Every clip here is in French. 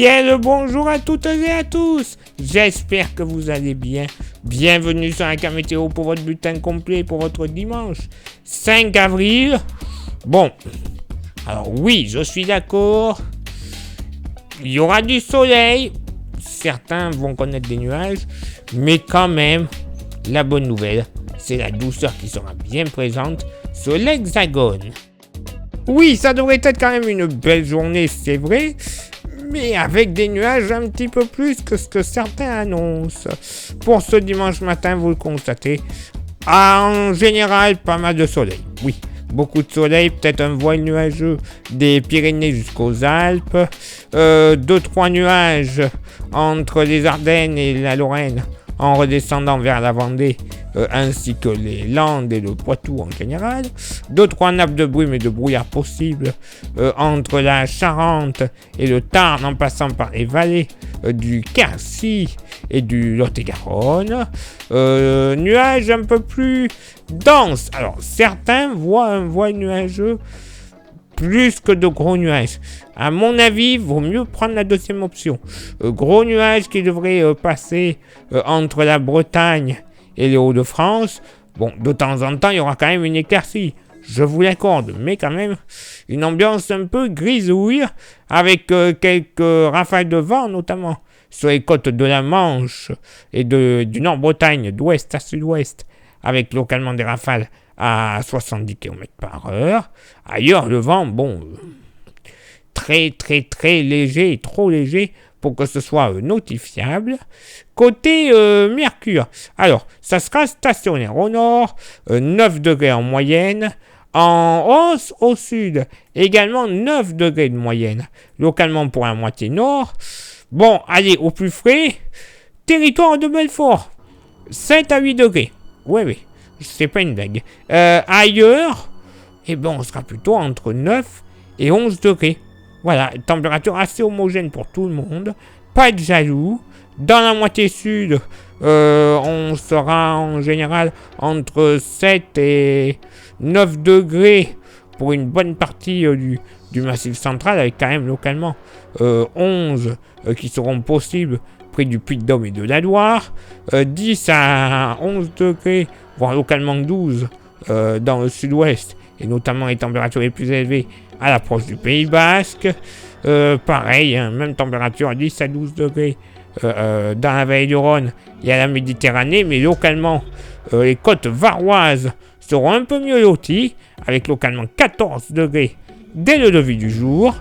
Bien le bonjour à toutes et à tous. J'espère que vous allez bien. Bienvenue sur Aka Météo pour votre bulletin complet pour votre dimanche 5 avril. Bon, alors oui, je suis d'accord. Il y aura du soleil. Certains vont connaître des nuages. Mais quand même, la bonne nouvelle, c'est la douceur qui sera bien présente sur l'hexagone. Oui, ça devrait être quand même une belle journée, c'est vrai. Mais avec des nuages un petit peu plus que ce que certains annoncent. Pour ce dimanche matin, vous le constatez, en général, pas mal de soleil. Oui, beaucoup de soleil, peut-être un voile nuageux des Pyrénées jusqu'aux Alpes. 2-3 nuages entre les Ardennes et la Lorraine en redescendant vers la Vendée, ainsi que les Landes et le Poitou en général. 2-3 nappes de brume et de brouillard possibles entre la Charente et le Tarn en passant par les vallées du Quercy et du Lot-et-Garonne. Nuages un peu plus denses. Alors certains voient un voile nuageux plus que de gros nuages. À mon avis, il vaut mieux prendre la deuxième option. Gros nuages qui devraient passer entre la Bretagne et les Hauts-de-France. Bon, de temps en temps, il y aura quand même une éclaircie. Je vous l'accorde, mais quand même, une ambiance un peu grisouille, avec quelques rafales de vent, notamment sur les côtes de la Manche et du Nord-Bretagne, d'ouest à sud-ouest, avec localement des rafales à 70 km/h. Ailleurs, le vent, bon, très léger, trop léger pour que ce soit notifiable. Côté Mercure, alors, ça sera stationnaire au nord, 9 degrés en moyenne. En hausse au sud, également 9 degrés de moyenne, localement pour la moitié nord. Bon, allez, au plus frais, territoire de Belfort, 7 à 8 degrés. Oui. C'est pas une blague. Ailleurs, on sera plutôt entre 9 et 11 degrés. Voilà, température assez homogène pour tout le monde. Pas de jaloux. Dans la moitié sud, on sera en général entre 7 et 9 degrés pour une bonne partie du Massif central, avec quand même localement 11 qui seront possibles près du Puy-de-Dôme et de la Loire. 10 à 11 degrés, voire localement 12 dans le sud-ouest, et notamment les températures les plus élevées à l'approche du Pays Basque. Pareil, même température, 10 à 12 degrés dans la vallée du Rhône et à la Méditerranée, mais localement, les côtes varoises seront un peu mieux loties, avec localement 14 degrés dès le lever du jour.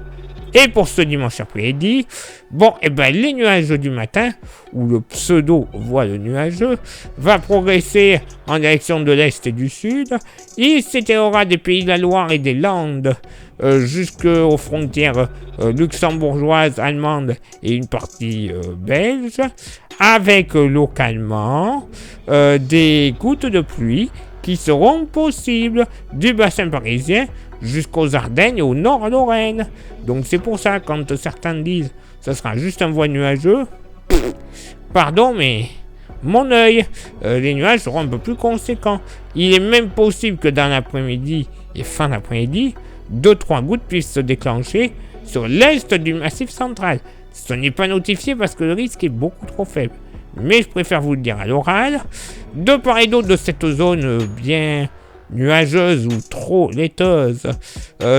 Et pour ce dimanche après-midi, les nuages du matin, ou le pseudo-voile nuageux, va progresser en direction de l'est et du sud. Il s'étendra des pays de la Loire et des Landes jusqu'aux frontières luxembourgeoises, allemandes et une partie belge, avec localement des gouttes de pluie qui seront possibles du bassin parisien jusqu'aux Ardennes et au Nord-Lorraine. Donc c'est pour ça, quand certains disent ce sera juste un voile nuageux, pardon, mais mon œil, les nuages seront un peu plus conséquents. Il est même possible que dans l'après-midi et fin d'après-midi, 2-3 gouttes puissent se déclencher sur l'est du Massif central. Ce n'est pas notifié parce que le risque est beaucoup trop faible. Mais je préfère vous le dire à l'oral. De part et d'autre de cette zone bien nuageuse ou trop laiteuse,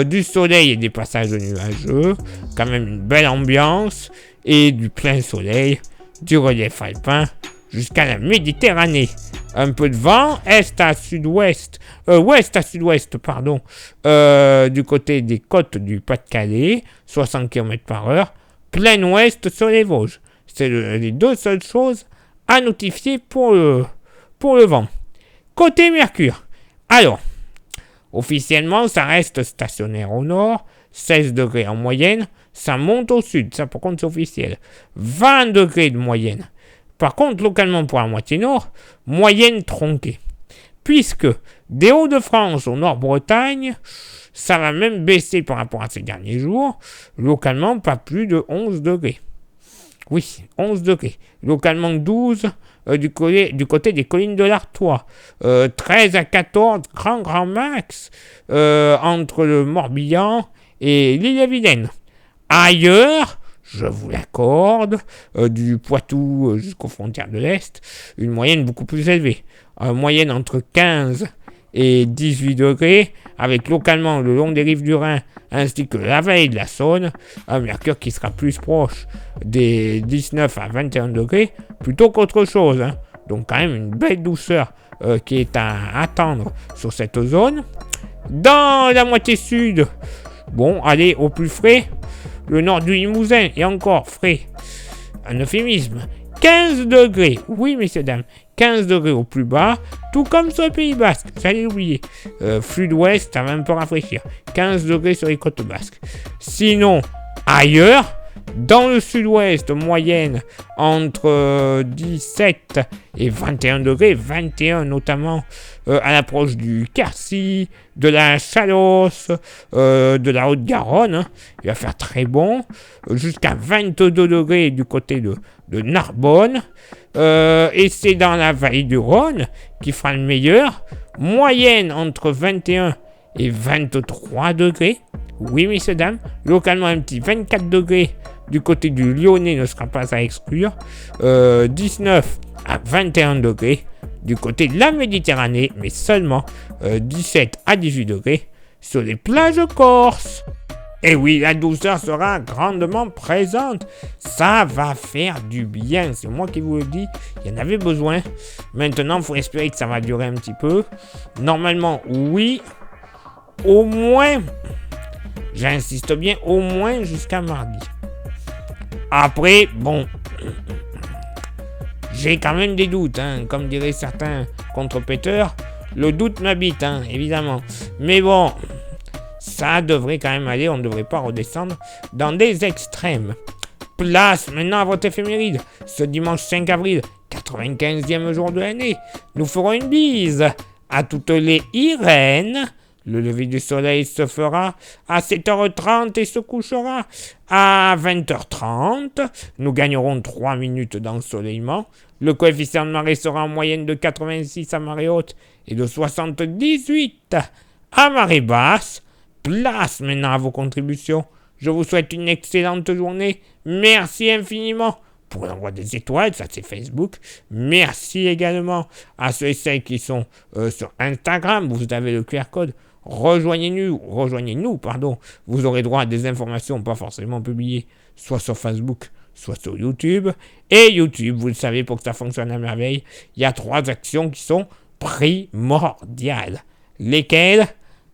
du soleil et des passages nuageux, quand même une belle ambiance, et du plein soleil, du relief alpin jusqu'à la Méditerranée. Un peu de vent, ouest à sud-ouest, du côté des côtes du Pas-de-Calais, 60 km/h, plein ouest sur les Vosges. C'est les deux seules choses à notifier pour le vent. Côté Mercure, alors, officiellement, ça reste stationnaire au nord, 16 degrés en moyenne, ça monte au sud, ça par contre c'est officiel, 20 degrés de moyenne. Par contre, localement pour la moitié nord, moyenne tronquée. Puisque des Hauts-de-France au Nord-Bretagne, ça va même baisser par rapport à ces derniers jours, localement pas plus de 11 degrés. Oui, 11 degrés. Localement 12 du côté des collines de l'Artois. 13 à 14, grand max, entre le Morbihan et l'île-et-Vilaine. Ailleurs, je vous l'accorde, du Poitou jusqu'aux frontières de l'Est, une moyenne beaucoup plus élevée. Moyenne entre 15 et 18 degrés, avec localement le long des rives du Rhin ainsi que la vallée de la Saône, un mercure qui sera plus proche des 19 à 21 degrés plutôt qu'autre chose. Hein. Donc quand même une belle douceur qui est à attendre sur cette zone. Dans la moitié sud, bon, allez au plus frais, le nord du Limousin est encore frais. Un euphémisme. 15 degrés, oui messieurs dames, 15 degrés au plus bas, tout comme sur le Pays Basque, j'allais l'oublier. Flux d'ouest, ça va un peu rafraîchir. 15 degrés sur les côtes basques. Sinon, ailleurs, dans le sud-ouest, moyenne entre 17 et 21 degrés, 21 notamment à l'approche du Quercy, de la Chalosse, de la Haute-Garonne. Hein. Il va faire très bon, jusqu'à 22 degrés du côté de Narbonne. Et c'est dans la vallée du Rhône qui fera le meilleur. Moyenne entre 21 et 23 degrés. Oui, messieurs, dames. Localement, un petit 24 degrés du côté du Lyonnais ne sera pas à exclure. 19 à 21 degrés du côté de la Méditerranée, mais seulement 17 à 18 degrés sur les plages corses. Et oui, la douceur sera grandement présente. Ça va faire du bien. C'est moi qui vous le dis. Il y en avait besoin. Maintenant, il faut espérer que ça va durer un petit peu. Normalement, oui. Au moins, j'insiste bien, au moins jusqu'à mardi. Après, bon, j'ai quand même des doutes. Hein, comme diraient certains contrepéteurs, le doute m'habite, hein, évidemment. Mais bon... ça devrait quand même aller, on ne devrait pas redescendre dans des extrêmes. Place maintenant à votre éphéméride. Ce dimanche 5 avril, 95e jour de l'année, nous ferons une bise à toutes les Irènes. Le lever du soleil se fera à 7h30 et se couchera à 20h30. Nous gagnerons 3 minutes d'ensoleillement. Le coefficient de marée sera en moyenne de 86 à marée haute et de 78 à marée basse. Place maintenant à vos contributions. Je vous souhaite une excellente journée. Merci infiniment pour l'envoi des étoiles, ça c'est Facebook. Merci également à ceux et celles qui sont sur Instagram. Vous avez le QR code. Rejoignez-nous. Vous aurez droit à des informations pas forcément publiées, soit sur Facebook, soit sur YouTube. Et YouTube, vous le savez, pour que ça fonctionne à merveille, il y a 3 actions qui sont primordiales. Lesquelles ?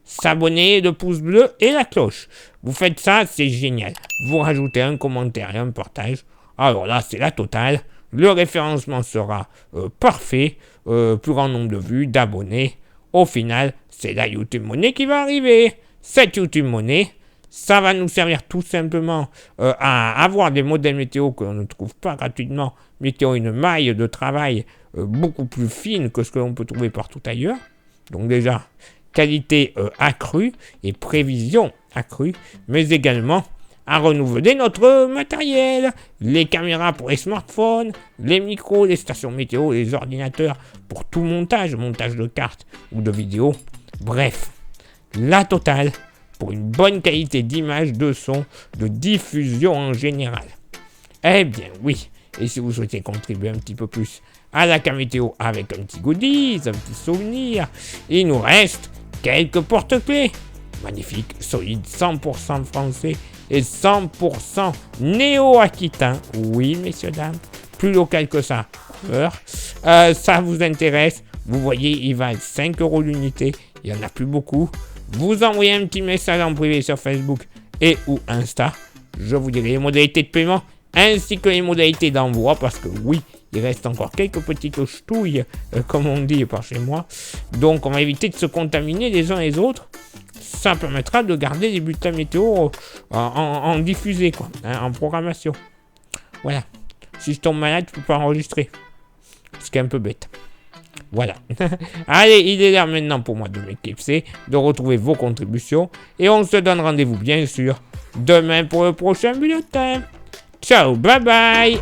S'abonner, le pouce bleu et la cloche. Vous faites ça, c'est génial. Vous rajoutez un commentaire et un partage. Alors là, c'est la totale. Le référencement sera parfait. Plus grand nombre de vues, d'abonnés. Au final, c'est la YouTube Money qui va arriver. Cette YouTube Money, ça va nous servir tout simplement à avoir des modèles météo que l'on ne trouve pas gratuitement, mais qui ont une maille de travail beaucoup plus fine que ce que l'on peut trouver partout ailleurs. Donc déjà... qualité accrue et prévision accrue, mais également à renouveler notre matériel, les caméras pour les smartphones, les micros, les stations météo, les ordinateurs pour tout montage de cartes ou de vidéos. Bref, la totale pour une bonne qualité d'image, de son, de diffusion en général. Eh bien oui, et si vous souhaitez contribuer un petit peu plus à la Camétéo avec un petit goodies, un petit souvenir, il nous reste quelques porte-clés. Magnifique, solide, 100% français et 100% néo-aquitain. Oui, messieurs, dames, plus local que ça. Ça vous intéresse, vous voyez, il va 5 € l'unité. Il n'y en a plus beaucoup. Vous envoyez un petit message en privé sur Facebook et ou Insta. Je vous dirai les modalités de paiement ainsi que les modalités d'envoi parce que oui, il reste encore quelques petites ch'touilles, comme on dit par chez moi. Donc, on va éviter de se contaminer les uns les autres. Ça permettra de garder les bulletins météo en diffusé, quoi, hein, en programmation. Voilà. Si je tombe malade, je peux pas enregistrer. Ce qui est un peu bête. Voilà. Allez, il est l'heure maintenant pour moi de m'éclipser, de retrouver vos contributions. Et on se donne rendez-vous, bien sûr, demain pour le prochain bulletin. Ciao, bye bye.